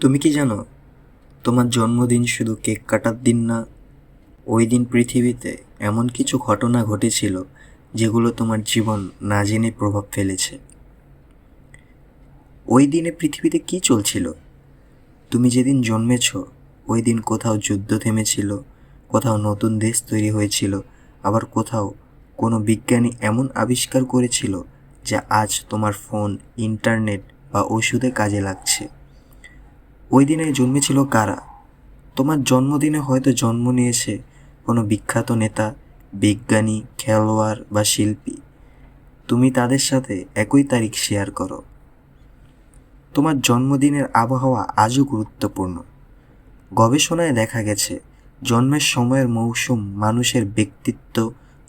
তুমি কি জানো, তোমার জন্মদিন শুধু কেক কাটার দিন না। ওই দিন পৃথিবীতে এমন কিছু ঘটনা ঘটেছিল যেগুলো তোমার জীবন না জেনে প্রভাব ফেলেছে। ওই দিনে পৃথিবীতে কি চলছিল? তুমি যেদিন জন্মেছ ওই দিন কোথাও যুদ্ধ থেমেছিল, কোথাও নতুন দেশ তৈরি হয়েছিল, আবার কোথাও কোনো বিজ্ঞানী এমন আবিষ্কার করেছিল যা আজ তোমার ফোন, ইন্টারনেট বা ওষুধে কাজে লাগছে। ওই দিনে জন্মেছিল কারা? তোমার জন্মদিনে হয়তো জন্ম নিয়েছে কোনো বিখ্যাত নেতা, বিজ্ঞানী, খেলোয়াড় বা শিল্পী। তুমি তাদের সাথে একই তারিখ শেয়ার করো। তোমার জন্মদিনের আবহাওয়া আজও গুরুত্বপূর্ণ। গবেষণায় দেখা গেছে জন্মের সময়ের মৌসুম মানুষের ব্যক্তিত্ব,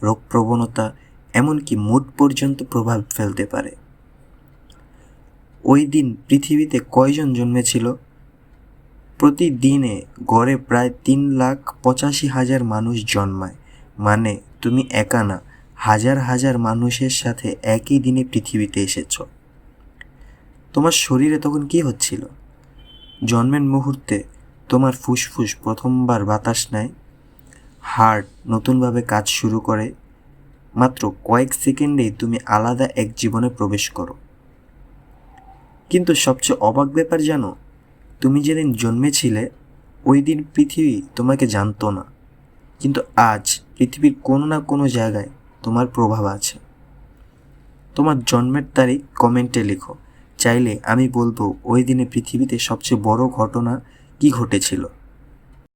রোগ প্রবণতা, এমনকি মুড পর্যন্ত প্রভাব ফেলতে পারে। ওই দিন পৃথিবীতে কয়জন জন্মেছিল? প্রতিদিনে গড়ে প্রায় 3,85,000 মানুষ জন্মায়। মানে তুমি একা না, হাজার হাজার মানুষের সাথে একই দিনে পৃথিবীতে এসেছ। তোমার শরীরে তখন কি হচ্ছিল? জন্মের মুহূর্তে তোমার ফুসফুস প্রথমবার বাতাস নেয়, হার্ট নতুনভাবে কাজ শুরু করে। মাত্র কয়েক সেকেন্ডেই তুমি আলাদা এক জীবনে প্রবেশ করো। কিন্তু সবচেয়ে অবাক ব্যাপার জানো, তুমি যেদিন জন্মেছিলে ওই দিন পৃথিবী তোমাকে জানতো না, কিন্তু আজ পৃথিবীর কোনো না কোনো জায়গায় তোমার প্রভাব আছে। তোমার জন্মের তারিখ কমেন্টে লেখো, চাইলে আমি বলবো ওই দিনে পৃথিবীতে সবচেয়ে বড় ঘটনা কি ঘটেছিল।